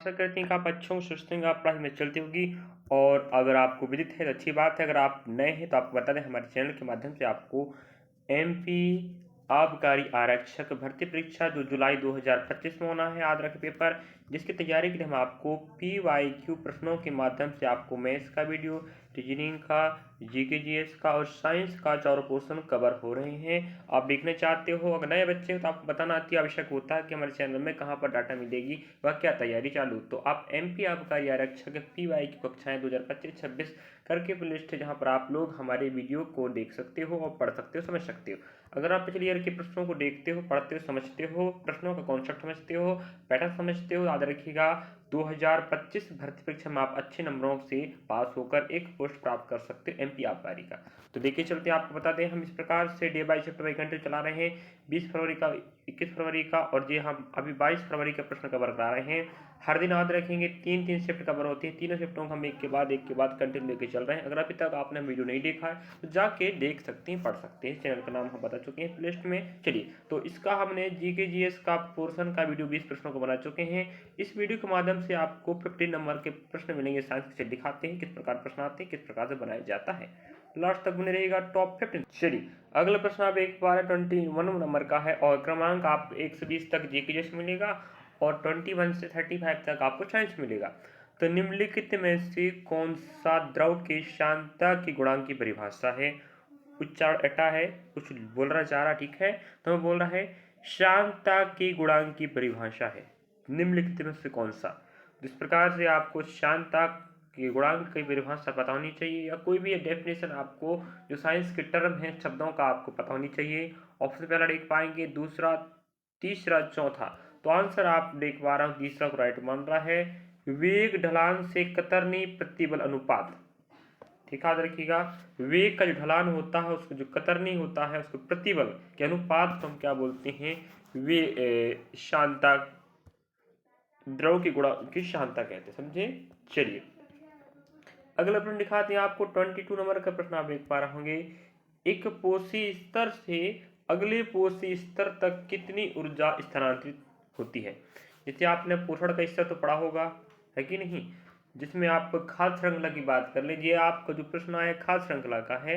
आशा करते हैं कि आप अच्छे हों, स्वस्थ होंगे, आप पढ़ाई में चलती होगी। और अगर आपको विदित है तो अच्छी बात है। अगर आप नए हैं तो आपको बता दें, हमारे चैनल के माध्यम से आपको एमपी आबकारी आरक्षक भर्ती परीक्षा जो जुलाई 2025 में होना है, आद्रा के पेपर, जिसकी तैयारी के लिए हम आपको PYQ प्रश्नों के माध्यम से आपको मैथ्स का वीडियो, रीजनिंग का, जीके जीएस का और साइंस का चारों पोर्शन कवर हो रहे हैं। आप देखना चाहते हो, अगर नए बच्चे हो तो आपको बताना अति आवश्यक होता है कि हमारे चैनल में कहाँ पर डाटा मिलेगी, वह क्या तैयारी चालू। तो आप एमपी आबकारी आरक्षक PYQ कक्षाएं 2025-26 करके प्लेलिस्ट है, जहाँ पर आप लोग हमारे वीडियो को देख सकते हो और पढ़ सकते हो, समझ सकते हो। अगर आप पिछले ईयर के प्रश्नों को देखते हो, पढ़ते हो, समझते हो, प्रश्नों का कॉन्सेप्ट समझते हो, पैटर्न समझते हो, याद रखिएगा 2025 भर्ती परीक्षा में आप अच्छे नंबरों से पास होकर एक पोस्ट प्राप्त कर सकते हो एमपी आबकारी का। तो देखिए चलते आपको बता दें, हम इस प्रकार से डे बाई चैप्टर बाई घंटे चला रहे हैं। 20 फरवरी का, 21 फरवरी का और जी हम अभी 22 फरवरी का प्रश्न कवर करा रहे हैं। हर दिन याद रखेंगे 3 शिफ्ट कवर होती है, तीनों शिफ्टों को हम एक के बाद कंटिन्यू लेके चल रहे हैं। अगर अभी तक आपने वीडियो नहीं देखा है तो जाके देख सकते हैं, पढ़ सकते हैं। चैनल का नाम हम बता चुके हैं प्लेलिस्ट में। चलिए, तो इसका हमने जीके जीएस का पोर्शन का वीडियो 20 प्रश्नों को बना चुके हैं। इस वीडियो के माध्यम से आपको 15 नंबर के प्रश्न मिलेंगे। साइंस से दिखाते हैं किस प्रकार प्रश्न आते हैं, किस प्रकार से बनाया जाता है। लास्ट तक बने रहेगा टॉप 15। चलिए, अगला प्रश्न आप एक बार 21 नंबर का है और क्रमांक आप 1 से 20 तक जीके जीएस मिलेगा और 21 से 35 तक आपको साइंस मिलेगा। तो निम्नलिखित में से कौन सा द्रव की शांता की गुणांक की परिभाषा है? उच्चारण अटा है, कुछ बोल रहा चाह रहा, ठीक है, तो मैं बोल रहा है शांता की गुणांक की परिभाषा है निम्नलिखित में से कौन सा। जिस प्रकार से आपको शांता के गुणांक की परिभाषा पता होनी चाहिए, या कोई भी डेफिनेशन आपको जो साइंस के टर्म है शब्दों का आपको पता होनी चाहिए। ऑप्शन पहला देख पाएंगे, दूसरा, तीसरा, चौथा। तो आंसर आप देख पा रहा हूँ, तीसरा को राइट मान रहा है। वेग ढलान से कतरनी प्रतिबल अनुपात, ठीक याद रखिएगा। वेग का जो ढलान होता है, उसको जो कतरनी होता है, उसको प्रतिबल के अनुपात को हम क्या बोलते हैं? वे शांता, द्रव की गुणा की शांता कहते हैं, समझे। चलिए, अगला प्रश्न दिखाते हैं आपको। 22 नंबर का प्रश्न आप देख पा रहे होंगे। एक पोषी स्तर से अगले पोषी स्तर तक कितनी ऊर्जा स्थानांतरित होती है? जैसे आपने पोषण का स्तर तो पढ़ा होगा, है कि नहीं, जिसमें आप खाद्य श्रृंखला की बात कर लीजिए। आपका जो प्रश्न आया खाद्य श्रृंखला का है,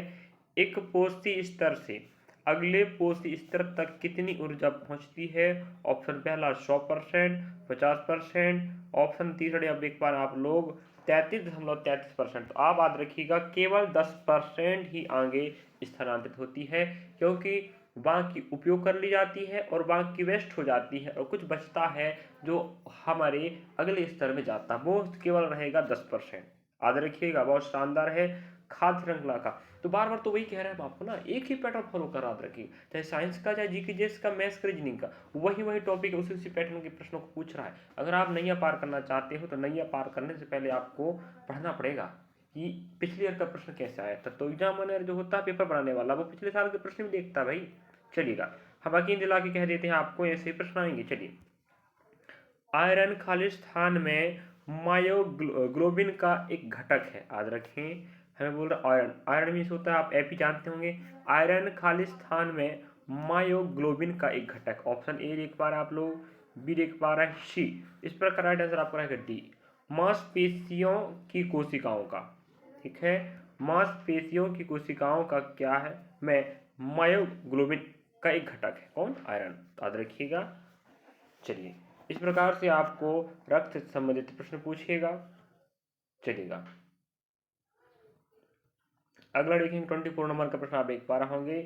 एक पोषी स्तर से अगले पोषी स्तर तक कितनी ऊर्जा पहुंचती है? ऑप्शन पहला 100%, 50%, ऑप्शन तीसरा अब देख पा रहे हैं आप लोग 33.33%। तो आप याद रखिएगा केवल 10% ही आगे स्थानांतरित होती है, क्योंकि बाकी उपयोग कर ली जाती है और बाकी वेस्ट हो जाती है और कुछ बचता है जो हमारे अगले स्तर में जाता है, वो केवल रहेगा 10%। याद रखिएगा, बहुत शानदार है खाद्य श्रृंखला का। तो बार बार तो वही कह रहे हैं हम आपको ना, एक ही पैटर्न फॉलो कर याद रखिए, चाहे साइंस का, चाहे जीके जीएस का, मैथ्स का, रीजनिंग का, वही टॉपिक उसी पैटर्न के प्रश्नों को पूछ रहा है। अगर आप नैया पार करना चाहते हो तो नैया पार करने से पहले आपको पढ़ना पड़ेगा कि पिछले ईयर का प्रश्न कैसे आया था। तो एग्जामिनर जो होता है पेपर बनाने वाला, वो पिछले साल के प्रश्न भी देखता है भाई। चलिएगा, हम यकीन दिला के कह देते हैं आपको ऐसे प्रश्न आएंगे। चलिए, आयरन खालिस्तान में मायोग्लोबिन का एक घटक है, याद रखें। हमें बोल रहा आयरन, आयरन मीन्स होता है, आप एपी जानते होंगे। आयरन खालिस्तान में मायोग्लोबिन का एक घटक। ऑप्शन ए देख पा रहे हैं आप लोग, बी देख पा रहे हैं, सी। इस पर राइट आंसर आपका रहेगा डी, मांसपेशियों की कोशिकाओं का, ठीक है। मांसपेशियों की कोशिकाओं का क्या है? मैं मायोग्लोबिन का एक घटक है, कौन? आयरन, याद रखिएगा। चलिए, इस प्रकार से आपको रक्त से संबंधित प्रश्न पूछेगा। चलिएगा, अगला देखेंगे 24 नंबर का प्रश्न आप देख पा रहे होंगे।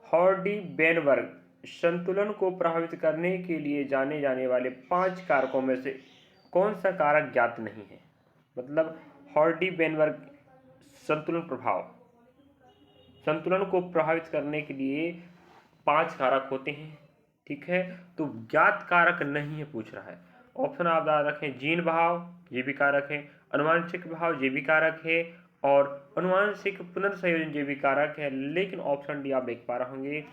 हॉर्डी-बेनबर्ग संतुलन को प्रभावित करने के लिए जाने जाने वाले 5 कारकों में से कौन सा कारक ज्ञात नहीं है? मतलब हॉर्डी-बेनबर्ग संतुलन प्रभाव, संतुलन को प्रभावित करने के लिए 5 कारक होते हैं, ठीक है। तो ज्ञात कारक नहीं है पूछ रहा है। ऑप्शन आप याद रखें, जीन भाव ये भी कारक है, अनुवांशिक भाव ये भी कारक है और अनुवांशिक पुनर्संयोजन ये भी कारक है। लेकिन ऑप्शन डी आप देख पा रहे होंगे,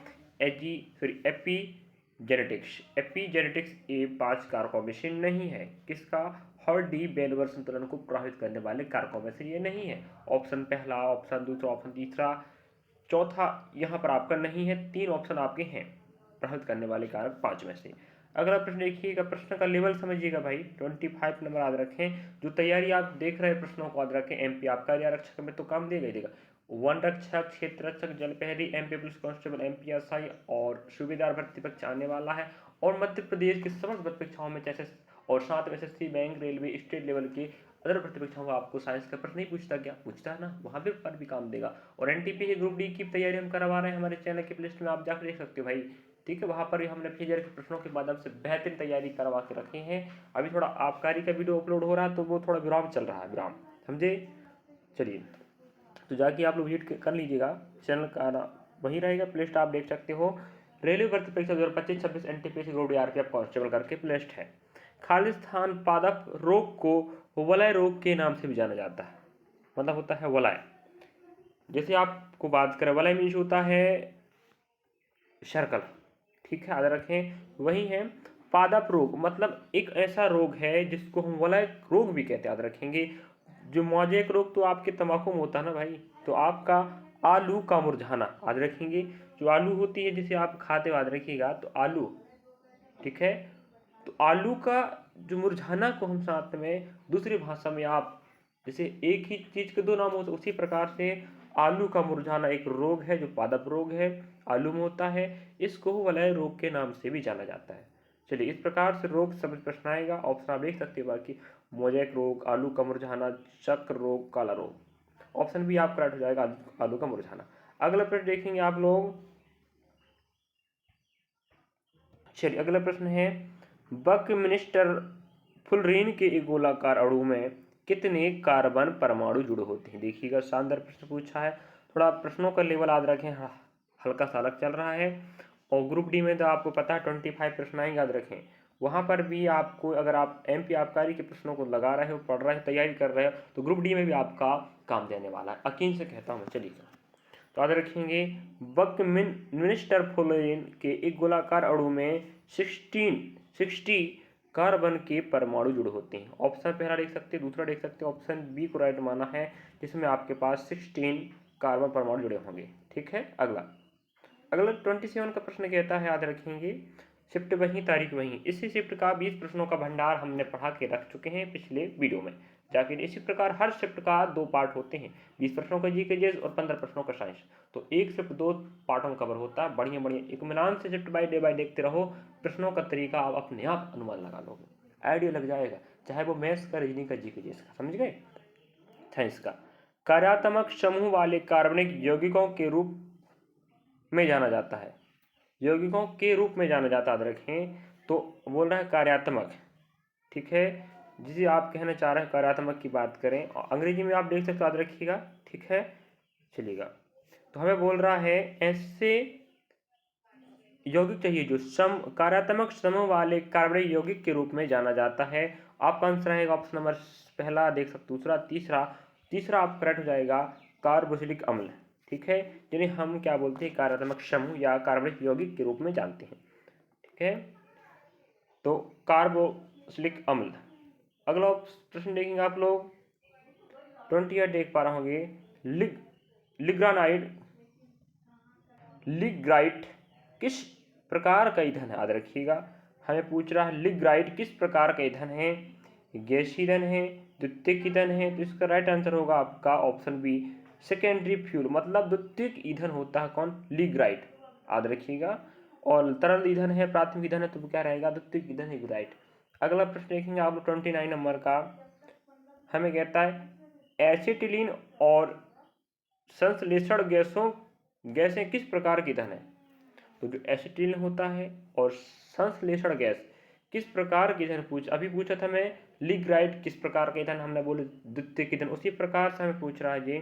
एपीजेनेटिक्स ये 5 कारकों में से नहीं है। किसका? हॉर्डी-बेनबर्ग संतुलन को प्रभावित करने वाले कारकों में से ये नहीं है। ऑप्शन पहला, ऑप्शन दूसरा, ऑप्शन तीसरा, चौथा यहाँ पर आपका नहीं है। 3 ऑप्शन आपके हैं प्रभावित करने वाले कारक 5 में से। अगला प्रश्न देखिएगा, प्रश्न का लेवल समझिएगा भाई, 25 नंबर याद रखें। जो तैयारी आप देख रहे हैं प्रश्नों को याद रखें। एमपी आबकारी आरक्षक में तो काम देगा ही देगा। वन रक्षक, क्षेत्र रक्षक, जल प्रहरी, MP police constable, MP SI और सूबेदार भर्ती परीक्षा आने वाला है। और मध्य प्रदेश की समस्त भर्ती परीक्षाओं में जैसे और साथ में SSC, bank, railway, state level के अदर भर्ती परीक्षाओं में आपको साइंस का प्रश्न नहीं पूछता, क्या पूछता है ना, वहाँ पर भी काम देगा। और एनटीपी के ग्रुप डी की तैयारी हम करवा रहे हैं हमारे चैनल की प्लेलिस्ट में, आप जाकर देख सकते हो भाई। ठीक है, वहाँ पर भी हमने फिजिक्स के प्रश्नों के माध्यम से बेहतरीन तैयारी करवा के रखे हैं। अभी थोड़ा आबकारी का वीडियो अपलोड हो रहा है तो वो थोड़ा विराम चल रहा है, विराम, समझे। चलिए, तो जाके आप लोग विजिट कर लीजिएगा, चैनल का वही रहेगा, प्लेलिस्ट आप देख सकते हो। रेलवे भर्ती परीक्षा 2025-26 NTPC group D RPF constable करके प्लेलिस्ट है। खालिस्तान पादप रोग को वलय रोग के नाम से भी जाना जाता है, मतलब होता है वलय। जैसे आपको बात करें, वलय मीन्स होता है सर्कल, ठीक है, याद रखें। वही है पादप रोग, मतलब एक ऐसा रोग है जिसको हम वलय रोग भी कहते हैं, याद रखेंगे। जो मोजेक रोग तो आपके तंबाकू में होता है ना भाई, तो आपका आलू का मुरझाना, याद रखेंगे। जो आलू होती है जिसे आप खाते हो, याद रखिएगा, तो आलू, ठीक है, तो आलू का जो मुरझाना को हम साथ में दूसरी भाषा में आप, जैसे एक ही चीज के दो नाम हो उसी प्रकार से आलू का मुरझाना एक रोग है जो पादप रोग है, आलू में होता है, इसको वलय रोग के नाम से भी जाना जाता है। चलिए, इस प्रकार से रोग समझ प्रश्न आएगा। ऑप्शन आप देख सकते हो, बाकी मोजेक रोग, आलू का मुरझाना, चक्र रोग, काला रोग, ऑप्शन भी आप करेक्ट हो जाएगा, आलू का मुरझाना। अगला प्रश्न देखेंगे आप लोग। चलिए, अगला प्रश्न है, बकमिस्टर फुलरीन के एक गोलाकार अणु में कितने कार्बन परमाणु जुड़े होते हैं। देखिएगा, शानदार प्रश्न पूछा है। थोड़ा प्रश्नों का लेवल याद रखें, हल्का सा अलग चल रहा है। और ग्रुप डी में तो आपको पता है 25 प्रश्न आएंगे, याद रखें। वहाँ पर भी आपको, अगर आप एमपी आबकारी के प्रश्नों को लगा रहे हो, पढ़ रहे हो, तैयारी कर रहे हो, तो ग्रुप डी में भी आपका काम देने वाला है, यकीन से कहता हूँ। चलिए, तो याद रखेंगे, बकमिस्टर फुलरीन के एक गोलाकार अणु में 60 कार्बन के परमाणु जुड़े होते हैं। ऑप्शन पहला देख सकते हैं, दूसरा देख सकते हैं, ऑप्शन बी को राइट माना है, जिसमें आपके पास 16 कार्बन परमाणु जुड़े होंगे। ठीक है, अगला 27 का प्रश्न कहता है, याद रखेंगे, शिफ्ट वही तारीख वही। इसी शिफ्ट का 20 प्रश्नों का भंडार हमने पढ़ा के रख चुके हैं पिछले वीडियो में जाके। इसी प्रकार हर शिफ्ट का 2 पार्ट होते हैं, 20 प्रश्नों का जी के जीएस और 15 प्रश्नों का साइंस। तो एक शिफ्ट 2 पार्टों में कवर होता है। बढ़िया बढ़िया इत्मीनान से शिफ्ट बाय डे देखते रहो, प्रश्नों का तरीका आप अपने आप अनुमान लगा लोगे, आइडिया लग जाएगा, चाहे वो मैथ्स का, रीजनिंग का, जी के जीएस का, समझ गए। साइंस का कार्यात्मक समूह वाले कार्बनिक यौगिकों के रूप में जाना जाता है, यौगिकों के रूप में जाना जाता है, याद रखें। तो बोल रहा है कार्यात्मक, ठीक है, जिसे आप कहना चाह रहे हैं कार्यात्मक की बात करें, और अंग्रेजी में आप देख सकते हो, याद रखिएगा, ठीक है। चलिएगा, तो हमें बोल रहा है ऐसे यौगिक चाहिए जो कार्यात्मक समूह वाले कार्बनिक यौगिक के रूप में जाना जाता है। आपका आंसर रहेगा ऑप्शन नंबर पहला, देख सकते दूसरा, तीसरा आप करेक्ट हो जाएगा, कार्बोक्सिलिक अम्ल, ठीक है, जिन्हें हम क्या बोलते हैं, कार्यात्मक समूह या कार्बनिक यौगिक के रूप में जानते हैं, ठीक है, तो कार्बोक्सिलिक अम्ल। अगला प्रश्न देखेंगे आप लोग, 28 देख पा रहे होंगे, लिग्राइट किस प्रकार का ईंधन है, याद रखिएगा। हमें पूछ रहा है लिग्राइट किस प्रकार का ईंधन है, गैस ईंधन है, द्वितीयक ईंधन है, तो इसका राइट आंसर होगा आपका ऑप्शन बी, सेकेंडरी फ्यूल, मतलब द्वितीयक ईंधन होता है कौन, लिग्राइट, याद रखिएगा। और तरल ईंधन है, प्राथमिक ईंधन है, तो क्या रहेगा, द्वितीयक ईंधन लिग्राइट। अगला प्रश्न देखेंगे आप लोग 29 नंबर का, हमें कहता है एसिटिलीन और संश्लेषण गैसें किस प्रकार की ईंधन है। तो जो एसिटिलीन होता है और संश्लेषण गैस किस प्रकार की ईंधन अभी पूछा था मैं, लिग्राइट किस प्रकार का ईंधन, हमने बोले द्वितीयक ईंधन, उसी प्रकार से हमें पूछ रहा है जी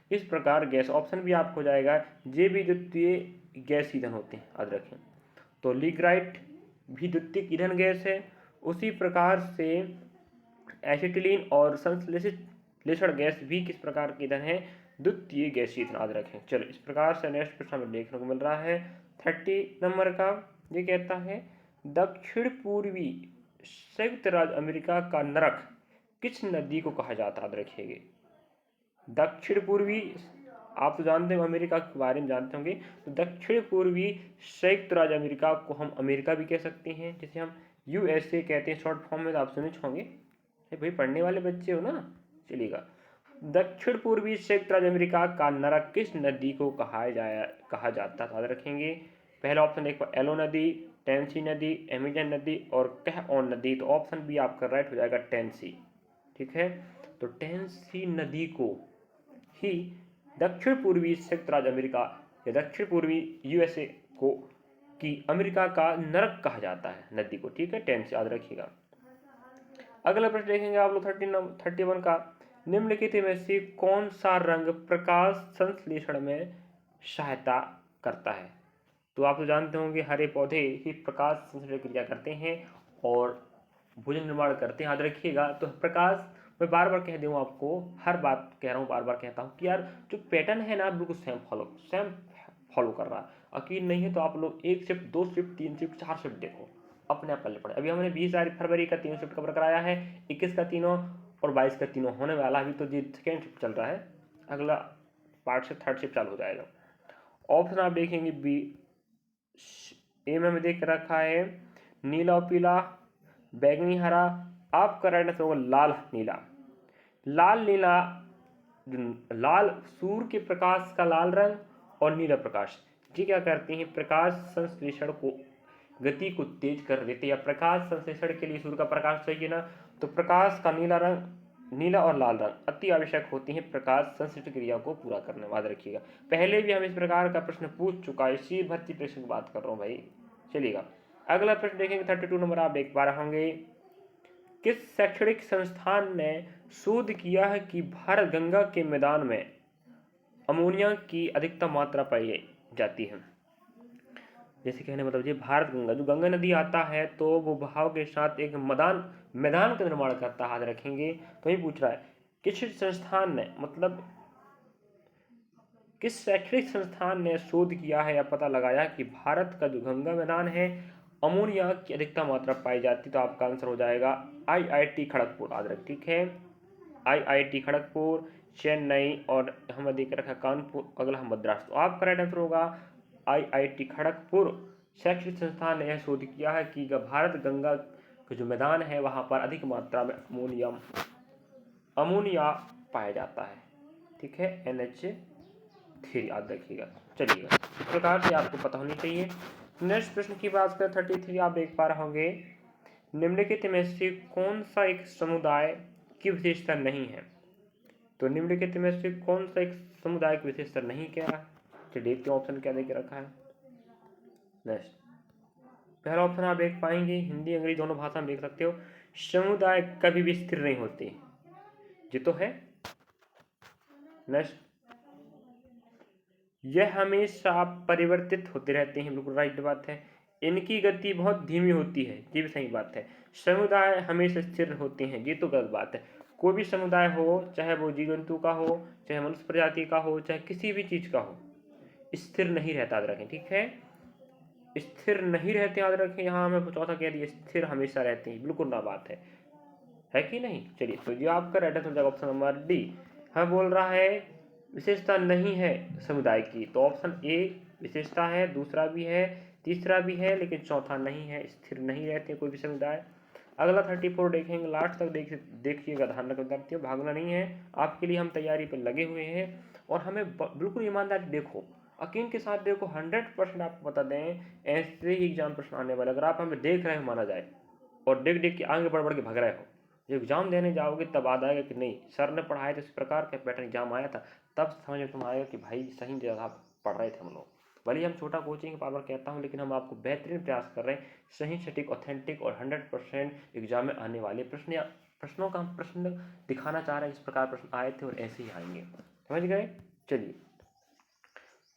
किस प्रकार गैस, ऑप्शन भी आपको जाएगा, ये भी द्वितीय गैस ईंधन होते हैं, याद रखें। तो लिग्राइट भी द्वितीयक ईंधन गैस है, उसी प्रकार से एसिटिलीन और संश्लेषण गैस भी किस प्रकार के ईंधन है, द्वितीय गैसीय ईंधन, याद रखें। चलो, इस प्रकार से नेक्स्ट प्रश्न हमें देखने को मिल रहा है 30 नंबर का, ये कहता है दक्षिण पूर्वी संयुक्त राज्य अमेरिका का नरक किस नदी को कहा जाता है, याद रखिएगा। दक्षिण पूर्वी, आप तो जानते हो अमेरिका के बारे में जानते होंगे, तो दक्षिण पूर्वी संयुक्त राज्य अमेरिका को हम अमेरिका भी कह सकते हैं, जिसे हम USA कहते हैं शॉर्ट फॉर्म में, तो आप सुने होंगे भाई, पढ़ने वाले बच्चे हो ना। चलिएगा, दक्षिण पूर्वी संयुक्त राज्य अमेरिका का नरक किस नदी को कहा जाता है, याद रखेंगे। पहला ऑप्शन देख पा, एलो नदी, टेंसी नदी, अमेजन नदी और कहऑन नदी। तो ऑप्शन बी आपका राइट हो जाएगा, टेंसी। ठीक है, तो टेंसी नदी को ही दक्षिण पूर्वी संयुक्त राज्य अमेरिका या दक्षिण पूर्वी USA को कि अमेरिका का नरक कहा जाता है नदी को। ठीक है, टेंसी याद रखिएगा। अगला प्रश्न देखेंगे आप लोग 31 का, निम्नलिखित में से कौन सा रंग प्रकाश संश्लेषण में सहायता करता है। तो आप तो जानते होंगे हरे पौधे ही प्रकाश संश्लेषण क्रिया करते हैं और भोजन निर्माण करते हैं, याद रखिएगा। तो प्रकाश, मैं बार बार कह दूँ आपको, हर बात कह रहा हूँ, बार बार कहता हूँ कि यार जो पैटर्न है ना बिल्कुल सेम फॉलो कर रहा है। यकीन नहीं है तो आप लोग 1 शिफ्ट, 2 शिफ्ट, 3 शिफ्ट, 4 शिफ्ट देखो, अपने आप करने पड़े। अभी हमने 20 फरवरी का 3 शिफ्ट कवर कराया है, 21 का तीनों और 22 का तीनों होने वाला। अभी तो जी सेकेंड शिफ्ट चल रहा है, अगला पार्ट से थर्ड शिफ्ट चालू हो जाएगा। ऑप्शन आप देखेंगे बी, ए में देख रखा है नीला और पीला, बैगनी हरा। आपका राइट आंसर होगा लाल नीला। लाल नीला, लाल सूर्य के प्रकाश का लाल रंग और नीला प्रकाश, ये क्या करते हैं, प्रकाश संश्लेषण को गति को तेज कर देते हैं। या प्रकाश संश्लेषण के लिए सूर्य का प्रकाश चाहिए ना, तो प्रकाश का नीला रंग, नीला और लाल रंग अति आवश्यक होती है प्रकाश संश्लेषण क्रिया को पूरा करने में, याद रखिएगा। पहले भी हम इस प्रकार का प्रश्न पूछ चुका है, इसी भर्ती प्रश्न की बात कर रहा हूँ भाई। चलिएगा, अगला प्रश्न देखेंगे 32 नंबर, आप देख पा रहे होंगे, किस शैक्षणिक संस्थान ने शोध किया है कि भारत गंगा के मैदान में अमोनिया की अधिकतम मात्रा पाई जाती है। जैसे कहने मतलब ये भारत गंगा, जो गंगा नदी आता है तो वो बहाव के साथ एक मैदान का निर्माण करता है, याद रखेंगे। तो ये पूछ रहा है किस संस्थान ने, मतलब किस शैक्षणिक संस्थान ने शोध किया है या पता लगाया कि भारत का जो गंगा मैदान है अमोनिया की अधिकतम मात्रा पाई जाती। तो आपका आंसर हो जाएगा IIT खड़गपुर, याद रख। ठीक है, IIT खड़गपुर, चेन्नई और हम देख रखा कानपुर, अगला मद्रास। तो आपका राइट आंसर होगा IIT खड़गपुर। शैक्षणिक संस्थान ने यह शोध किया है कि भारत गंगा का जो मैदान है वहां पर अधिक मात्रा में अमोनिया पाया जाता है। ठीक है, NH3, याद रखिएगा। चलिएगा, इस प्रकार से आपको पता होनी चाहिए। नेक्स्ट प्रश्न की बात करें 33, आप देख पा रहे होंगे, निम्नलिखित में से कौन सा एक समुदाय की विशेषता नहीं है। तो निम्नलिखित में से कौन सा एक समुदाय की विशेषता नहीं क्या है, चलिए देखते हैं ऑप्शन क्या देके रखा है। नेक्स्ट, पहला ऑप्शन आप देख पाएंगे, हिंदी अंग्रेजी दोनों भाषा में देख सकते हो, समुदाय कभी भी स्थिर नहीं होते, ये तो है। नेक्स्ट, यह हमेशा परिवर्तित होते रहते हैं, बिल्कुल राइट बात है। इनकी गति बहुत धीमी होती है, ये भी सही बात है। समुदाय हमेशा स्थिर होते हैं, ये तो गलत बात है। कोई भी समुदाय हो, चाहे वो जीव जंतु का हो, चाहे मनुष्य प्रजाति का हो, चाहे किसी भी चीज का हो, स्थिर नहीं रहता, याद रखें। ठीक है, स्थिर नहीं रहते, याद रखें। यहाँ हमें चौथा कह दिया, स्थिर हमेशा रहते हैं, बिल्कुल ना बात है कि नहीं। चलिए, तो ये आपका राइट आंसर हो जाएगा ऑप्शन नंबर डी। हमें बोल रहा है विशेषता नहीं है समुदाय की, तो ऑप्शन ए विशेषता है, दूसरा भी है, तीसरा भी है, लेकिन चौथा नहीं है, स्थिर नहीं रहते कोई भी समुदाय। अगला 34 देखेंगे, लास्ट तक देखिएगा, ध्यान रख विद्यार्थियों, भागना नहीं है। आपके लिए हम तैयारी पर लगे हुए हैं और हमें बिल्कुल ईमानदारी देखो, यकीन के साथ देखो, 100% आपको बता दें ऐसे ही एग्जाम प्रश्न आने वाले। अगर आप हमें देख रहे हो माना जाए और देख के आगे बढ़ के भाग रहे हो, जब एग्जाम देने जाओगे तब याद आएगा कि नहीं सर ने पढ़ाया था, इस प्रकार का पैटर्न एग्जाम आया था, तब समझ में तुम आएगा कि भाई सही जगह पढ़ रहे थे हम लोग। भले हम छोटा कोचिंग बार बार कहता हूँ, लेकिन हम आपको बेहतरीन प्रयास कर रहे हैं, सही सटीक ऑथेंटिक और 100% एग्जाम में आने वाले प्रश्नों का हम प्रश्न दिखाना चाह रहे हैं, इस प्रकार प्रश्न आए थे और ऐसे ही आएंगे, समझ गए। चलिए,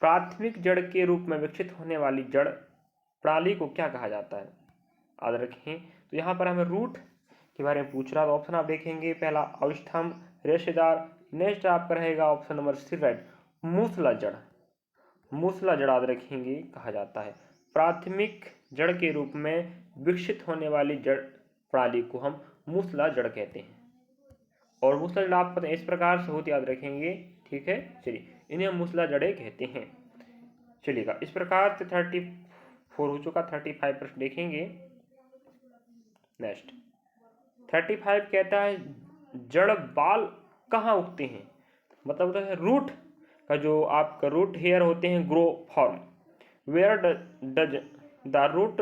प्राथमिक जड़ के रूप में विकसित होने वाली जड़ प्रणाली को क्या कहा जाता है, याद रखें। तो यहाँ पर हमें रूट के बारे में पूछ रहा है। ऑप्शन आप देखेंगे, पहला अविस्तंभ, रेशेदार। नेक्स्ट आपका रहेगा ऑप्शन नंबर सी राइट, मूसला जड़। मूसला जड़ याद रखेंगे कहा जाता है। प्राथमिक जड़ के रूप में विकसित होने वाली जड़ प्रणाली को हम मूसला जड़ कहते हैं। और मूसला जड़ आप इस प्रकार से होती, याद रखेंगे। ठीक है, चलिए, इन्हें हम मूसला जड़ें कहते हैं। चलिएगा, इस प्रकार से 34 हो चुका, 35 प्रश्न देखेंगे। नेक्स्ट 35 कहता है जड़ बाल कहाँ उगते हैं, मतलब होता है रूट का, जो आपका रूट हेयर होते हैं grow form, where does the root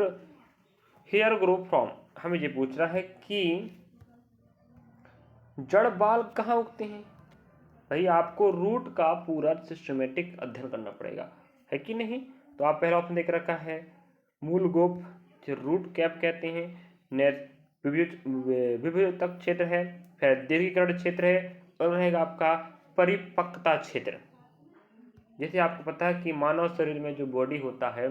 hair grow from. हमें ये पूछ रहा है कि जड़ बाल कहाँ उगते हैं। भाई आपको रूट का पूरा सिस्टमेटिक अध्ययन करना पड़ेगा, है कि नहीं। तो आप पहला ऑप्शन देख रखा है मूल गोप, जो रूट कैप कहते हैं, विभुतक क्षेत्र है, फिर दीर्घीकरण क्षेत्र है, और रहेगा आपका परिपक्वता क्षेत्र। जैसे आपको पता है कि मानव शरीर में जो बॉडी होता है,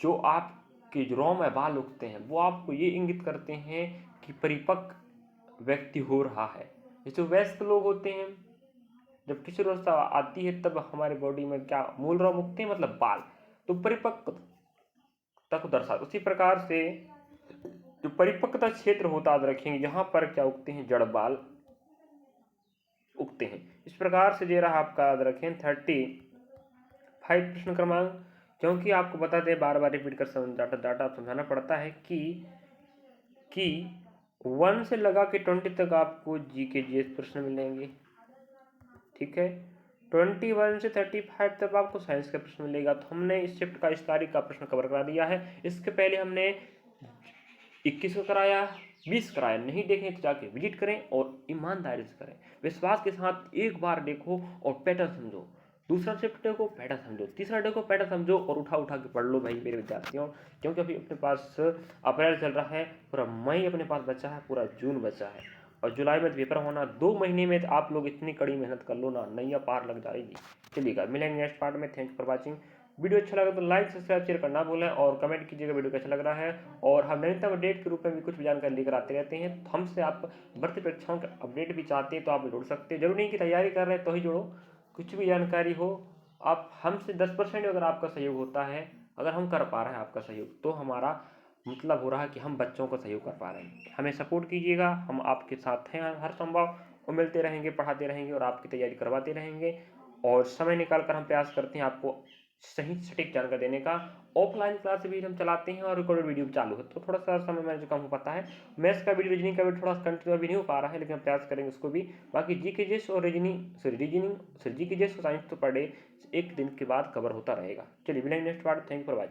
जो आपके रोम में बाल उगते हैं वो आपको ये इंगित करते हैं कि परिपक्व व्यक्ति हो रहा है। जैसे वयस्क लोग होते हैं, जब किशोरावस्था आती है तब हमारे बॉडी में क्या मूल रोम उगते हैं, मतलब बाल, तो परिपक्वता को दर्शा। उसी प्रकार से जो परिपक्वता क्षेत्र होता है, रखेंगे यहाँ पर क्या उगते हैं, जड़ बाल उगते हैं। इस प्रकार से दे रहा आपका याद रखें 35 प्रश्न क्रमांक। क्योंकि आपको बता दें, बार बार रिपीट कर डाटा समझाना पड़ता है कि 1 से लगा के 20 तक आपको जीके जीएस प्रश्न मिलेंगे, ठीक है। 21 से 35 तक आपको साइंस का प्रश्न मिलेगा। तो हमने इस शिफ्ट का, इस तारीख का प्रश्न कवर करा दिया है। इसके पहले हमने 21 को कराया, 20 कराया। नहीं देखें तो जाके विजिट करें और ईमानदारी से करें, विश्वास के साथ एक बार देखो और पैटर्न समझो। दूसरा शिफ्ट डे को पैटर्न समझो, तीसरा डे को पैटर्न समझो और उठा के पढ़ लो भाई मेरे विद्यार्थियों। क्योंकि अभी अपने पास अप्रैल चल रहा है, पूरा मई अपने पास बचा है, पूरा जून बचा है, और जुलाई में पेपर होना। 2 महीने में आप लोग इतनी कड़ी मेहनत कर लो ना, नैया पार लग जाएगी। चलिएगा, मिलेंगे नेक्स्ट पार्ट में। Thank you for watching. Video अच्छा लगा तो लाइक सब्सक्राइब शेयर करना भूलें, और कमेंट कीजिएगा वीडियो कैसा लग रहा है। और हम नवीनतम अपडेट के रूप में भी कुछ भी जानकारी लेकर आते रहते हैं। तो हमसे आप भर्ती परीक्षाओं के अपडेट भी चाहते हैं तो आप जुड़ सकते हैं। जरूरी नहीं कि तैयारी कर रहे हैं तो ही जुड़ो, कुछ भी जानकारी हो आप हमसे 10% अगर आपका सहयोग होता है, अगर हम कर पा रहे हैं आपका सहयोग, तो हमारा मतलब हो रहा है कि हम बच्चों को सहयोग कर पा रहे हैं। हमें सपोर्ट कीजिएगा, हम आपके साथ हैं हर संभव, और मिलते रहेंगे, पढ़ाते रहेंगे और आपकी तैयारी करवाते रहेंगे। और समय निकाल कर हम प्रयास करते हैं आपको सही सटीक जानकारी देने का। ऑफलाइन क्लास भी हम चलाते हैं और रिकॉर्डेड वीडियो भी चालू है, तो थोड़ा सा समय मैंने जो कम हो पाता है। मैथ्स का वीडियो, रीजनिंग का वीडियो थोड़ा कंटिन्यू अभी नहीं हो पा रहा है, लेकिन हम प्रयास करेंगे उसको भी। बाकी जी के जेस और जी के जेस और साइंस तो पर डे एक दिन के बाद कवर होता रहेगा। चलिए मिलेंगे next part. Thank you for watching.